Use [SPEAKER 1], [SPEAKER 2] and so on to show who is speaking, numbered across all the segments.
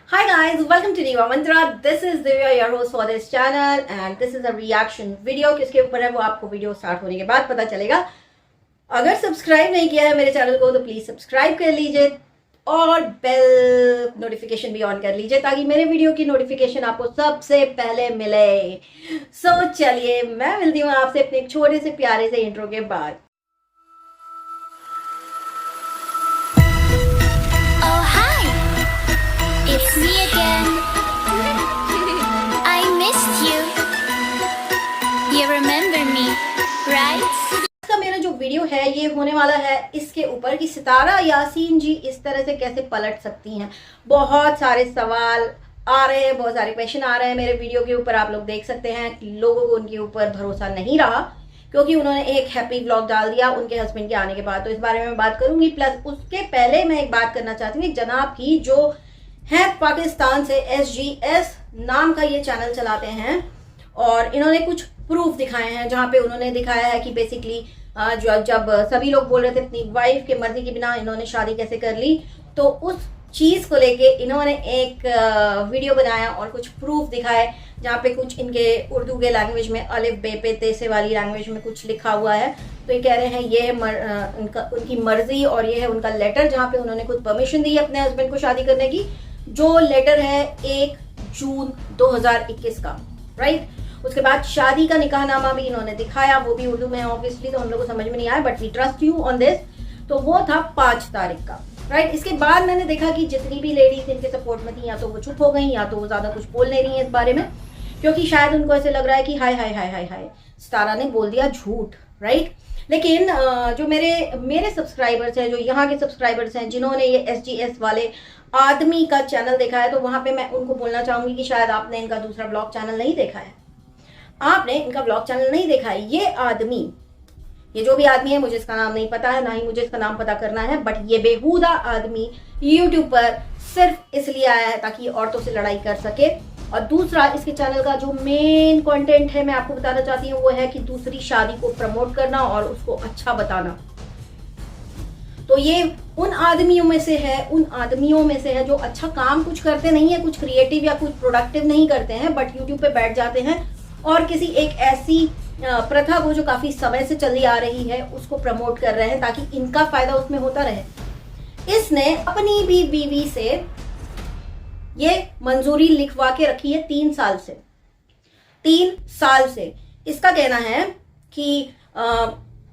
[SPEAKER 1] Hi guys, welcome to Diva Mantra. This is Divya, your host for this channel, and this is a reaction video. किसके ऊपर है वो आपको video start होने के बाद पता चलेगा। अगर सब्सक्राइब नहीं किया है मेरे चैनल को तो प्लीज सब्सक्राइब कर लीजिए और बेल नोटिफिकेशन भी ऑन कर लीजिए ताकि मेरे वीडियो की नोटिफिकेशन आपको सबसे पहले मिले। चलिए मैं मिलती हूँ आपसे अपने एक छोटे से प्यारे से इंट्रो के बाद।
[SPEAKER 2] It's me again. I missed you. You remember me, right?
[SPEAKER 1] इसका मेरा जो वीडियो है ये होने वाला है इसके ऊपर कि सितारा यासीन जी इस तरह से कैसे पलट सकती हैं। बहुत सारे सवाल आ रहे हैं, बहुत सारे क्वेश्चन आ रहे हैं मेरे वीडियो के ऊपर। आप लोग देख सकते हैं लोगों को उनके ऊपर भरोसा नहीं रहा क्योंकि उन्होंने एक हैप्पी व्लॉग डाल दिया उनके हस्बैंड के आने के बाद। तो इस बारे में मैं बात करूंगी। प्लस उसके पहले मैं एक बात करना चाहती हूँ। जनाब ही जो है पाकिस्तान से SGS नाम का ये चैनल चलाते हैं और इन्होंने कुछ प्रूफ दिखाए हैं जहां पे उन्होंने दिखाया है कि बेसिकली जब सभी लोग बोल रहे थे अपनी वाइफ के मर्जी के बिना इन्होंने शादी कैसे कर ली, तो उस चीज को लेके इन्होंने एक वीडियो बनाया और कुछ प्रूफ दिखाए जहाँ पे कुछ इनके उर्दू के लैंग्वेज में अलिफ बे पे ते से वाली लैंग्वेज में कुछ लिखा हुआ है। तो ये कह रहे हैं ये है उनकी मर्जी और ये है उनका लेटर जहाँ पे उन्होंने खुद परमिशन दी है अपने हस्बैंड को शादी करने की। जो लेटर है 1 जून 2021 का, राइट। उसके बाद शादी का निकाहनामा भी इन्होंने दिखाया, वो भी उर्दू में है ऑब्वियसली, तो हम लोग को समझ में नहीं आया, but we trust you on this. तो वो था 5 तारीख का, राइट। इसके बाद मैंने देखा कि जितनी भी लेडीज इनके सपोर्ट में थी या तो वो चुप हो गई या तो वो ज्यादा कुछ बोल नहीं रही है इस बारे में, क्योंकि शायद उनको ऐसे लग रहा है कि हाय हाय हाय हाय हाय सितारा ने बोल दिया झूठ, राइट। लेकिन जो मेरे सब्सक्राइबर्स हैं, जो यहाँ के सब्सक्राइबर्स हैं जिन्होंने ये SGS वाले आदमी का चैनल देखा है, तो वहां पे मैं उनको बोलना चाहूंगी कि शायद आपने इनका दूसरा ब्लॉग चैनल नहीं देखा है, आपने इनका ब्लॉग चैनल नहीं देखा है। ये आदमी, ये जो भी आदमी है, मुझे इसका नाम नहीं पता है, ना ही मुझे इसका नाम पता करना है, बट ये बेहुदा आदमी यूट्यूब पर सिर्फ इसलिए आया है ताकि औरतों से लड़ाई कर सके। और दूसरा, इसके चैनल का जो मेन कंटेंट है मैं आपको बताना चाहती हूँ वो है कि दूसरी शादी को प्रमोट करना और उसको अच्छा बताना। तो ये उन आदमियों में से है जो अच्छा काम कुछ करते नहीं है, कुछ क्रिएटिव या कुछ प्रोडक्टिव नहीं करते हैं, बट यूट्यूब पे बैठ जाते हैं और किसी एक ऐसी प्रथा को जो काफी समय से चली आ रही है उसको प्रमोट कर रहे हैं ताकि इनका फायदा उसमें होता रहे। इसने अपनी भी बीवी से ये मंजूरी लिखवा के रखी है 3 साल से। 3 साल से इसका कहना है कि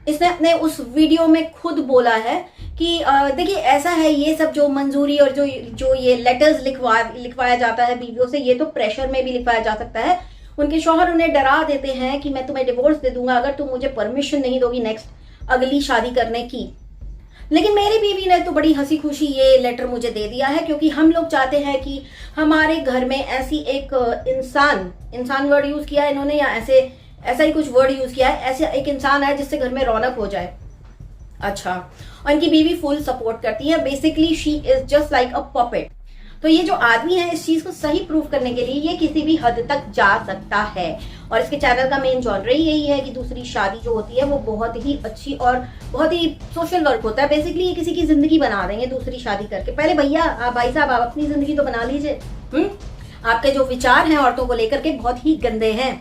[SPEAKER 1] इसने अपने उस वीडियो में खुद बोला है कि देखिए ऐसा है, ये सब जो मंजूरी और जो ये लेटर्स लिखवाया जाता है बीवियों से, ये तो प्रेशर में भी लिखवाया जा सकता है। उनके शौहर उन्हें डरा देते हैं कि मैं तुम्हें डिवोर्स दे दूंगा अगर तुम मुझे परमिशन नहीं दोगी नेक्स्ट अगली शादी करने की। लेकिन मेरी बीवी ने तो बड़ी हंसी खुशी ये लेटर मुझे दे दिया है क्योंकि हम लोग चाहते हैं कि हमारे घर में ऐसी एक इंसान वर्ड यूज किया है इन्होंने, या ऐसा ही कुछ वर्ड यूज किया है, ऐसा एक इंसान है जिससे घर में रौनक हो जाए। अच्छा, और इनकी बीवी फुल सपोर्ट करती है। Basically she is just like a puppet. तो ये जो आदमी है इस चीज को सही प्रूव करने के लिए ये किसी भी हद तक जा सकता है। और इसके चैनल का मेन जॉनर ही यही है कि दूसरी शादी जो होती है वो बहुत ही अच्छी और बहुत ही सोशल वर्क होता है। बेसिकली ये किसी की जिंदगी बना देंगे दूसरी शादी करके। पहले भाई साहब आप अपनी जिंदगी तो बना लीजिए। आपके जो विचार हैं औरतों को लेकर के बहुत ही गंदे हैं।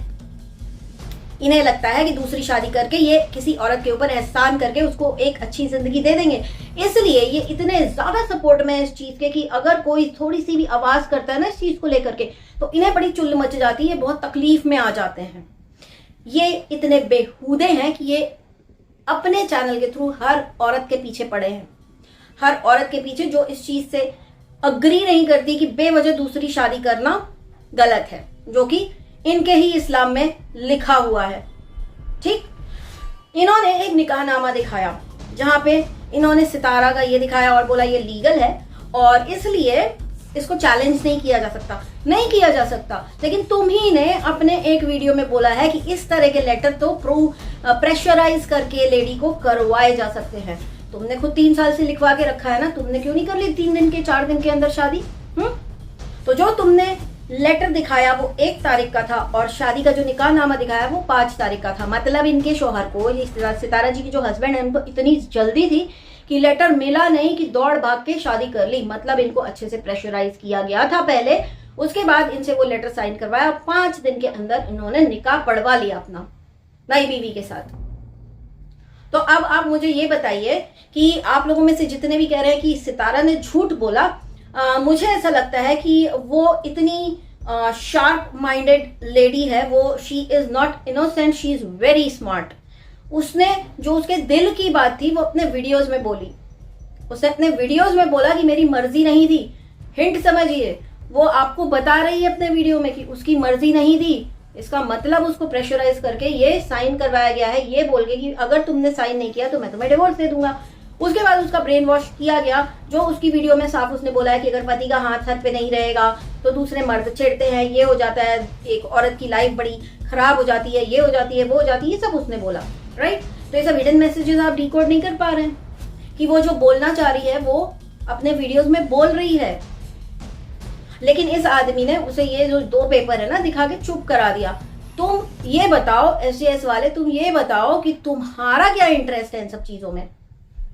[SPEAKER 1] इन्हें लगता है कि दूसरी शादी करके ये किसी औरत के ऊपर एहसान करके उसको एक अच्छी जिंदगी दे देंगे, इसलिए ये इतने ज्यादा सपोर्ट में है इस चीज के कि अगर कोई थोड़ी सी भी आवाज करता है ना इस चीज को लेकर के तो इन्हें बड़ी चुल मच जाती है, बहुत तकलीफ में आ जाते हैं। ये इतने बेहूदे हैं कि ये अपने चैनल के थ्रू हर औरत के पीछे पड़े हैं, हर औरत के पीछे जो इस चीज से अग्री नहीं करती कि बेवजह दूसरी शादी करना गलत है, जो कि इनके ही इस्लाम में लिखा हुआ है। ठीक, इन्होंने एक निकाहनामा दिखाया जहां पे इन्होंने सितारा का ये दिखाया और बोला ये लीगल है और इसलिए इसको चैलेंज नहीं किया जा सकता। लेकिन तुम ही ने अपने एक वीडियो में बोला है कि इस तरह के लेटर तो प्रेशराइज करके लेडी को करवाए जा सकते हैं। तुमने खुद 3 साल से लिखवा के रखा है ना, तुमने क्यों नहीं कर ली 3 दिन के 4 दिन के अंदर शादी? तो जो तुमने लेटर दिखाया वो 1 तारीख का था और शादी का जो निकाहनामा दिखाया वो 5 तारीख का था। मतलब इनके शौहर को, ये सितारा जी की जो हस्बैंड है, उनको इतनी जल्दी थी कि लेटर मिला नहीं कि दौड़ भाग के शादी कर ली। मतलब इनको अच्छे से प्रेशराइज किया गया था पहले, उसके बाद इनसे वो लेटर साइन करवाया। 5 दिन के अंदर इन्होंने निकाह पढ़वा लिया अपना नई बीवी के साथ। तो अब आप मुझे ये बताइए कि आप लोगों में से जितने भी कह रहे हैं कि सितारा ने झूठ बोला, मुझे ऐसा लगता है कि वो इतनी शार्प माइंडेड लेडी है, वो she is not innocent, she is very smart. उसने जो उसके दिल की बात थी वो अपने वीडियोस में बोली। उसने अपने वीडियोस में बोला कि मेरी मर्जी नहीं थी। हिंट समझिए, वो आपको बता रही है अपने वीडियो में कि उसकी मर्जी नहीं थी। इसका मतलब उसको प्रेशराइज करके ये साइन करवाया गया है, ये बोल के कि अगर तुमने साइन नहीं किया तो मैं तुम्हें डिवोर्स दे दूंगा। उसके बाद उसका ब्रेन वॉश किया गया। जो उसकी वीडियो में साफ उसने बोला है कि अगर पति का हाथ सर पे नहीं रहेगा तो दूसरे मर्द छेड़ते हैं, ये हो जाता है, एक औरत की लाइफ बड़ी खराब हो जाती है, ये हो जाती है, वो हो जाती है, सब उसने बोला, राइट। तो ये सब हिडन मैसेजेस आप डिकोड नहीं कर पा रहे हैं कि वो जो बोलना चाह रही है वो अपने वीडियोस में बोल रही है। लेकिन इस आदमी ने उसे ये जो 2 पेपर है ना दिखा के चुप करा दिया। तुम ये बताओ SJS वाले, तुम ये बताओ कि तुम्हारा क्या इंटरेस्ट है इन सब चीजों में।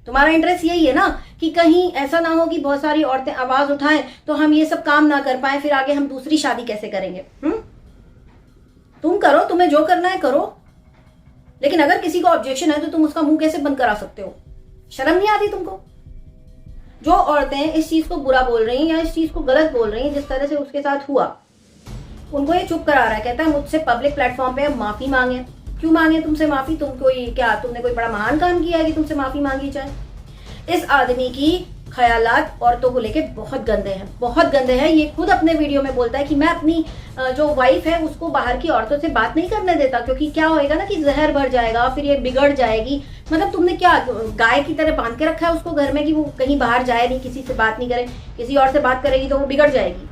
[SPEAKER 1] तुम्हारा इंटरेस्ट यही है ना कि कहीं ऐसा ना हो कि बहुत सारी औरतें आवाज उठाएं तो हम ये सब काम ना कर पाए, फिर आगे हम दूसरी शादी कैसे करेंगे। तुम करो, तुम्हें जो करना है करो, लेकिन अगर किसी को ऑब्जेक्शन है तो तुम उसका मुंह कैसे बंद करा सकते हो? शर्म नहीं आती तुमको? जो औरतें इस चीज को बुरा बोल रही हैं या इस चीज को गलत बोल रही हैं जिस तरह से उसके साथ हुआ, उनको ये चुप करा रहा है। कहता है मुझसे पब्लिक प्लेटफॉर्म पे अब माफी मांगे। क्यों मांगे तुमसे माफी? तुम कोई क्या, तुमने कोई बड़ा महान काम किया है कि तुमसे माफी मांगी जाए? इस आदमी की ख्यालात औरतों को लेके बहुत गंदे हैं, बहुत गंदे हैं। ये खुद अपने वीडियो में बोलता है कि मैं अपनी जो वाइफ है उसको बाहर की औरतों से बात नहीं करने देता, क्योंकि क्या होएगा ना कि जहर भर जाएगा, फिर ये बिगड़ जाएगी। मतलब तुमने क्या गाय की तरह बांध के रखा है उसको घर में कि वो कहीं बाहर जाए नहीं, किसी से बात नहीं करे, किसी और से बात करेगी तो वो बिगड़ जाएगी।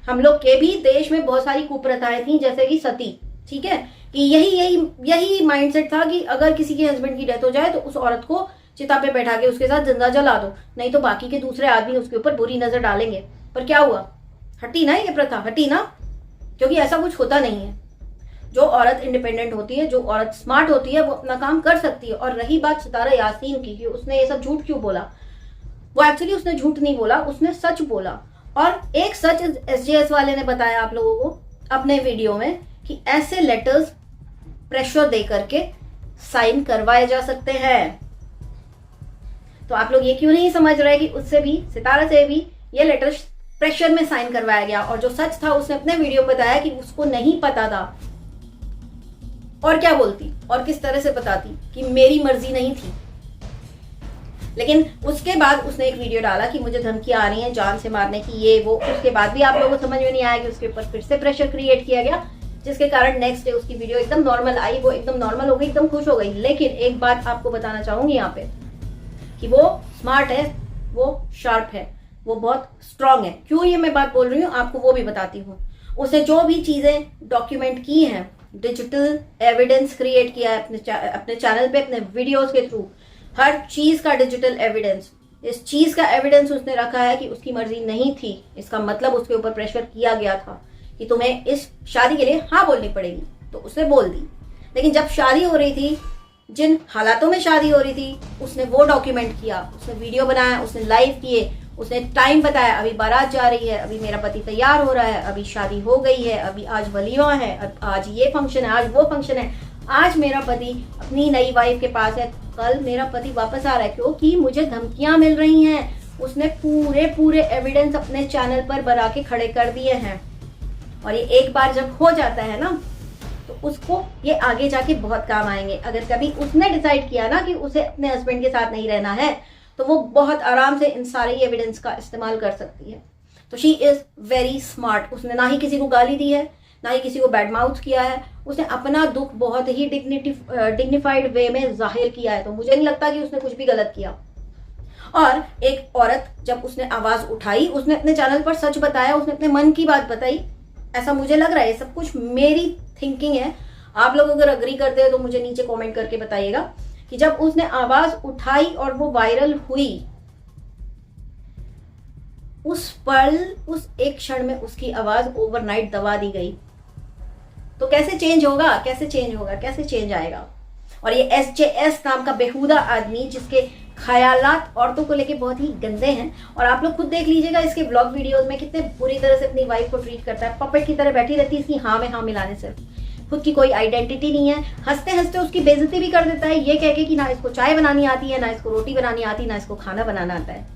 [SPEAKER 1] हम लोग के भी देश में बहुत सारी कुप्रथाएं थी, जैसे कि सती, ठीक है, कि यही माइंडसेट था कि अगर किसी के हस्बैंड की डेथ हो जाए तो उस औरत को चिता पे बैठा के उसके साथ जिंदा जला दो, नहीं तो बाकी के दूसरे आदमी उसके ऊपर बुरी नजर डालेंगे। पर क्या हुआ? हटी ना ये प्रथा, हटी ना, क्योंकि ऐसा कुछ होता नहीं है। जो औरत इंडिपेंडेंट होती है, जो औरत स्मार्ट होती है, वो अपना काम कर सकती है। और रही बात सितारा यासीन की कि उसने ये सब झूठ क्यों बोला, वो एक्चुअली उसने झूठ नहीं बोला, उसने सच बोला। और एक सच SJS वाले ने बताया आप लोगों को अपने वीडियो में कि ऐसे लेटर्स प्रेशर दे करके साइन करवाए जा सकते हैं। तो आप लोग ये क्यों नहीं समझ रहे कि उससे भी, सितारा से भी ये लेटर प्रेशर में साइन करवाया गया। और जो सच था उसने अपने वीडियो में बताया कि उसको नहीं पता था। और क्या बोलती और किस तरह से बताती कि मेरी मर्जी नहीं थी। लेकिन उसके बाद उसने एक वीडियो डाला कि मुझे धमकियां आ रही हैं जान से मारने की, ये वो। उसके बाद भी आप लोगों को समझ में नहीं आया कि उसके ऊपर फिर से प्रेशर क्रिएट किया गया, जिसके कारण नेक्स्ट डे उसकी वीडियो एकदम नॉर्मल आई, वो एकदम नॉर्मल हो गई, एकदम खुश हो गई। लेकिन एक बात आपको बताना चाहूंगी यहाँ पे कि वो स्मार्ट है, वो शार्प है, वो बहुत स्ट्रांग है। क्यों ये मैं बात बोल रही हूँ आपको वो भी बताती हूँ। उसे जो भी चीजें डॉक्यूमेंट की हैं, डिजिटल एविडेंस क्रिएट किया है अपने चैनल पे, अपने वीडियोस के थ्रू, हर चीज का डिजिटल एविडेंस, इस चीज का एविडेंस उसने रखा है कि उसकी मर्जी नहीं थी। इसका मतलब उसके ऊपर प्रेशर किया गया था कि तुम्हें इस शादी के लिए हाँ बोलनी पड़ेगी, तो उसने बोल दी। लेकिन जब शादी हो रही थी, जिन हालातों में शादी हो रही थी, उसने वो डॉक्यूमेंट किया, उसने वीडियो बनाया, उसने लाइव किए, उसने टाइम बताया, अभी बारात जा रही है, अभी मेरा पति तैयार हो रहा है, अभी शादी हो गई है, अभी आज वलीमा है, आज ये फंक्शन है, आज वो फंक्शन है, आज मेरा पति अपनी नई वाइफ के पास है, कल मेरा पति वापस आ रहा है क्योंकि मुझे धमकियां मिल रही हैं। उसने पूरे एविडेंस अपने चैनल पर बना के खड़े कर दिए हैं। और ये एक बार जब हो जाता है ना तो उसको ये आगे जाके बहुत काम आएंगे। अगर कभी उसने डिसाइड किया ना कि उसे अपने हस्बैंड के साथ नहीं रहना है तो वो बहुत आराम से इन सारे एविडेंस का इस्तेमाल कर सकती है। तो शी इज वेरी स्मार्ट। उसने ना ही किसी को गाली दी है, ना ही किसी को बैड माउथ किया है। उसने अपना दुख बहुत ही डिग्निफाइड वे में जाहिर किया है। तो मुझे नहीं लगता कि उसने कुछ भी गलत किया। और एक औरत जब उसने आवाज उठाई, उसने अपने चैनल पर सच बताया, उसने अपने मन की बात बताई, ऐसा मुझे लग रहा है। सब कुछ मेरी थिंकिंग है। आप लोग अगर अग्री करते हो तो मुझे नीचे कमेंट करके बताइएगा कि जब उसने आवाज उठाई और वो वायरल हुई, उस पल, उस एक क्षण में उसकी आवाज ओवरनाइट दबा दी गई, तो कैसे चेंज होगा, कैसे चेंज होगा, कैसे चेंज आएगा। और ये SJS नाम का बेहुदा आदमी जिसके ख्यालात औरतों को लेके बहुत ही गंदे हैं, और आप लोग खुद देख लीजिएगा इसके ब्लॉग वीडियोस में कितने बुरी तरह से अपनी वाइफ को ट्रीट करता है। पपेट की तरह बैठी रहती है इसकी हाँ में हाँ मिलाने से, खुद की कोई आइडेंटिटी नहीं है। हंसते हंसते उसकी बेइज्जती भी कर देता है ये कह के कि ना इसको चाय बनानी आती है, ना इसको रोटी बनानी आती है, ना इसको खाना बनाना आता है।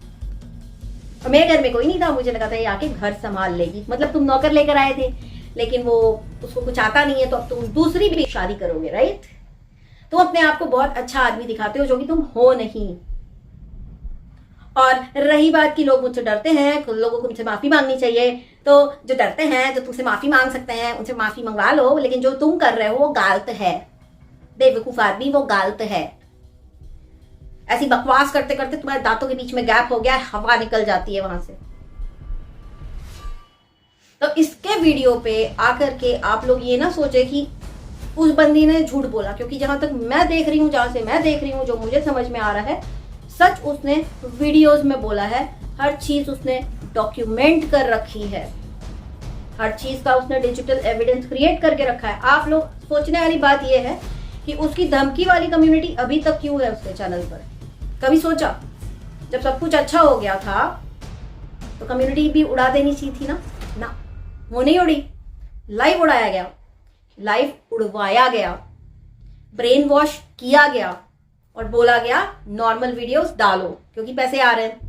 [SPEAKER 1] और मेरे घर में कोई नहीं था, मुझे लगा था ये आके घर संभाल लेगी, मतलब तुम नौकर लेकर आए थे, लेकिन वो उसको कुछ आता नहीं है तो अब तुम दूसरी भी शादी करोगे, राइट। तुम अपने आप को बहुत अच्छा आदमी दिखाते हो जो कि तुम हो नहीं। और रही बात कि लोग मुझसे डरते हैं, लोगों को मुझसे माफी मांगनी चाहिए, तो जो डरते हैं, जो तुमसे माफी मांग सकते हैं उनसे माफी मंगवा लो, लेकिन जो तुम कर रहे हो वो गलत है। बेवकूफ आदमी, वो गलत है। ऐसी बकवास करते करते तुम्हारे दांतों के बीच में गैप हो गया, हवा निकल जाती है वहां से। तो इसके वीडियो पे आकर के आप लोग ये ना सोचे कि उस बंदी ने झूठ बोला, क्योंकि जहां तक मैं देख रही हूँ, जहां से मैं देख रही हूँ, जो मुझे समझ में आ रहा है, सच उसने वीडियोस में बोला है। हर चीज उसने डॉक्यूमेंट कर रखी है, हर चीज का उसने डिजिटल एविडेंस क्रिएट करके रखा है। आप लोग सोचने वाली बात यह है कि उसकी धमकी वाली कम्युनिटी अभी तक क्यों है उसके चैनल पर। कभी सोचा जब सब कुछ अच्छा हो गया था तो कम्युनिटी भी उड़ा देनी चाहिए थी ना, वो नहीं उड़ी। लाइव उड़ाया गया, लाइव उड़वाया गया, ब्रेन वॉश किया गया और बोला गया नॉर्मल वीडियोस डालो क्योंकि पैसे आ रहे हैं।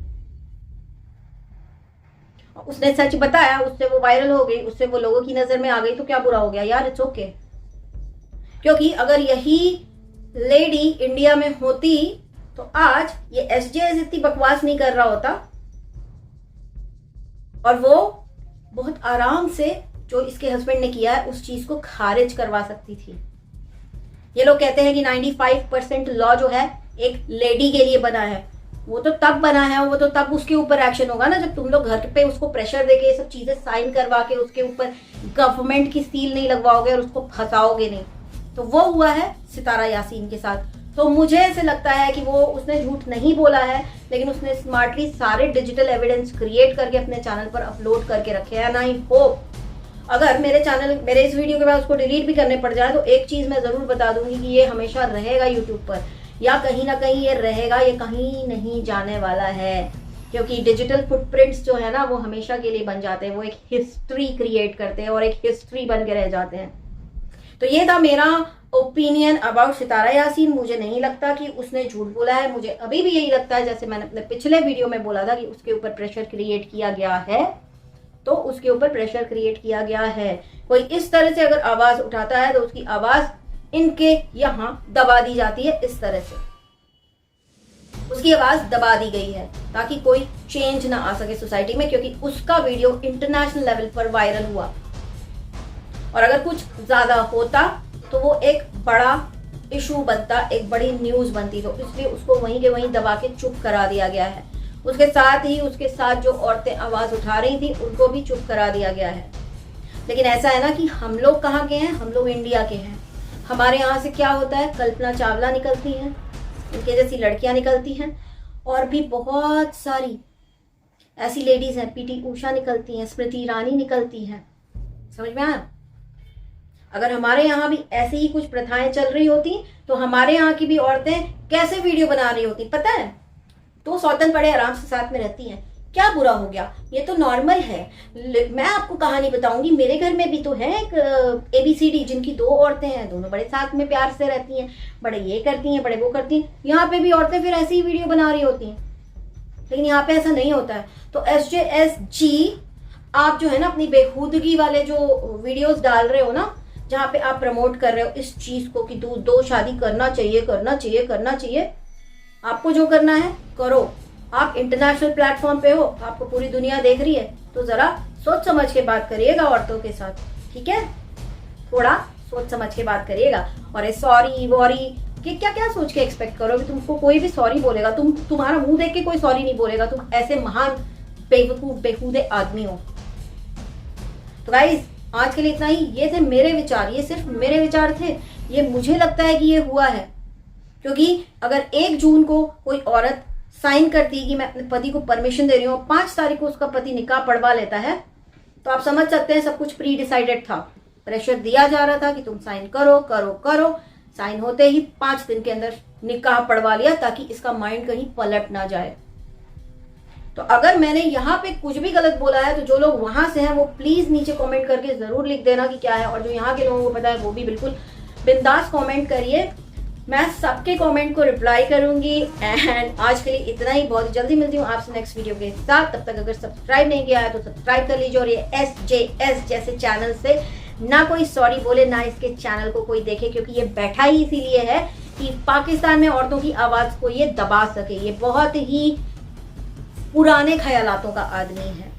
[SPEAKER 1] उसने सच बताया, उससे वो वायरल हो गई, उससे वो लोगों की नजर में आ गई, तो क्या बुरा हो गया यार, इट्स ओके। क्योंकि अगर यही लेडी इंडिया में होती तो आज ये SJS इतनी बकवास नहीं कर रहा होता और वो बहुत आराम से जो इसके हस्बैंड ने किया है उस चीज को खारिज करवा सकती थी। ये लोग कहते हैं कि 95% लॉ जो है एक लेडी के लिए बना है। वो तो तब बना है, वो तो तब उसके ऊपर एक्शन होगा ना जब तुम लोग घर पे उसको प्रेशर देके ये सब चीजें साइन करवा के उसके ऊपर गवर्नमेंट की सील नहीं लगवाओगे और उसको फंसाओगे नहीं। तो वो हुआ है सितारा यासीन के साथ। तो मुझे ऐसे लगता है कि वो उसने झूठ नहीं बोला है, लेकिन उसने स्मार्टली सारे डिजिटल एविडेंस क्रिएट करके अपने चैनल पर अपलोड करके रखे हैं। एंड आई होप अगर मेरे इस वीडियो के बाद उसको डिलीट भी करने पड़ जाए तो एक चीज मैं जरूर बता दूंगी कि ये हमेशा रहेगा यूट्यूब पर, या कहीं ना कहीं ये रहेगा, ये कहीं नहीं जाने वाला है। क्योंकि डिजिटल फुटप्रिंट्स जो है ना वो हमेशा के लिए बन जाते हैं, वो एक हिस्ट्री क्रिएट करते हैं और एक हिस्ट्री बन के रह जाते हैं। तो ये था मेरा ओपिनियन अबाउट सितारा यासीन। मुझे नहीं लगता कि उसने झूठ बोला है, मुझे अभी भी यही लगता है जैसे मैंने अपने पिछले वीडियो में बोला था कि उसके ऊपर प्रेशर क्रिएट किया गया है, तो उसके ऊपर प्रेशर क्रिएट किया गया है। कोई इस तरह से अगर आवाज उठाता है तो उसकी आवाज इनके यहाँ दबा दी जाती है, इस तरह से उसकी आवाज दबा दी गई है ताकि कोई चेंज ना आ सके सोसाइटी में, क्योंकि उसका वीडियो इंटरनेशनल लेवल पर वायरल हुआ और अगर कुछ ज्यादा होता तो वो एक बड़ा इशू बनता, एक बड़ी न्यूज बनती, तो इसलिए उसको वहीं के वहीं दबा के चुप करा दिया गया है। उसके साथ ही उसके साथ जो औरतें आवाज उठा रही थी उनको भी चुप करा दिया गया है। लेकिन ऐसा है ना कि हम लोग कहाँ के हैं, हम लोग इंडिया के हैं। हमारे यहाँ से क्या होता है, कल्पना चावला निकलती हैं, उनके जैसी लड़कियां निकलती हैं, और भी बहुत सारी ऐसी लेडीज हैं, PT उषा निकलती हैं, स्मृति ईरानी निकलती हैं। समझ में आया? अगर हमारे यहाँ भी ऐसी ही कुछ प्रथाएं चल रही होती तो हमारे यहाँ की भी औरतें कैसे वीडियो बना रही होती पता है? तो सौतन पड़े आराम से साथ में रहती हैं, क्या बुरा हो गया, ये तो नॉर्मल है। मैं आपको कहानी बताऊंगी, मेरे घर में भी तो है एक ABCD जिनकी 2 औरतें हैं, दोनों बड़े साथ में प्यार से रहती हैं, बड़े ये करती हैं, बड़े वो करती हैं। यहाँ पे भी औरतें फिर ऐसी ही वीडियो बना रही होती हैं, लेकिन यहाँ पे ऐसा नहीं होता है। तो SJSG आप जो है ना अपनी बेखुदगी वाले जो वीडियोस डाल रहे हो ना, जहाँ पे आप प्रमोट कर रहे हो इस चीज को कि दो शादी करना चाहिए, करना चाहिए, करना चाहिए, आपको जो करना है करो। आप इंटरनेशनल प्लेटफॉर्म पे हो, आपको पूरी दुनिया देख रही है, तो जरा सोच समझ के बात करिएगा औरतों के साथ, ठीक है? थोड़ा सोच समझ के बात करिएगा। और सॉरी वॉरी कि क्या क्या सोच के एक्सपेक्ट करोगे? तुमको कोई भी सॉरी बोलेगा, तुम्हारा मुंह देख के कोई सॉरी नहीं बोलेगा, तुम ऐसे महान बेवकूफ बेहूदे आदमी हो। तो गाइस आज के लिए इतना ही। ये थे मेरे विचार, ये सिर्फ मेरे विचार थे। ये मुझे लगता है कि ये हुआ है क्योंकि अगर 1 जून को कोई औरत साइन करती है कि मैं अपने पति को परमिशन दे रही हूँ, 5 तारीख को उसका पति निकाह पढ़वा लेता है, तो आप समझ सकते हैं सब कुछ प्री डिसाइडेड था। प्रेशर दिया जा रहा था कि तुम साइन करो करो करो। साइन होते ही 5 दिन के अंदर निकाह पढ़वा लिया ताकि इसका माइंड कहीं पलट ना जाए। तो अगर मैंने यहाँ पे कुछ भी गलत बोला है तो जो लोग वहां से हैं वो प्लीज नीचे कमेंट करके जरूर लिख देना कि क्या है, और जो यहाँ के लोगों को पता है वो भी बिल्कुल बिंदास कमेंट करिए। मैं सबके कमेंट को रिप्लाई करूंगी। एंड आज के लिए इतना ही, बहुत जल्दी मिलती हूँ आपसे नेक्स्ट वीडियो के साथ। तब तक अगर सब्सक्राइब नहीं किया है तो सब्सक्राइब कर लीजिए, और ये SJS जैसे चैनल से ना कोई सॉरी बोले ना इसके चैनल को कोई देखे, क्योंकि ये बैठा ही इसीलिए है कि पाकिस्तान में औरतों की आवाज को ये दबा सके। ये बहुत ही पुराने ख्यालातों का आदमी है,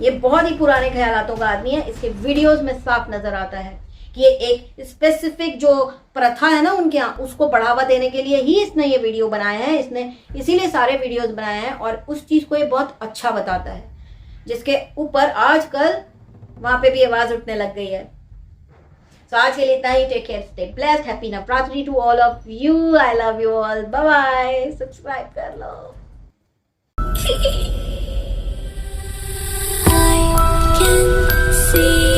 [SPEAKER 1] ये बहुत ही पुराने ख्यालातों का आदमी है। इसके वीडियोस में साफ नजर आता है कि ये एक स्पेसिफिक जो प्रथा है ना उनके यहाँ, उसको बढ़ावा देने के लिए ही इसने ये वीडियो बनाए हैं। इसने इसीलिए सारे वीडियोस बनाए हैं, और उस चीज को ये बहुत अच्छा बताता है, जिसके ऊपर आजकल वहां पे भी आवाज उठने लग गई है। तो आज के लिए इतना ही। Take care, stay blessed, happy Navratri to all of you. I love you all, bye bye. Subscribe कर लो।
[SPEAKER 2] I can see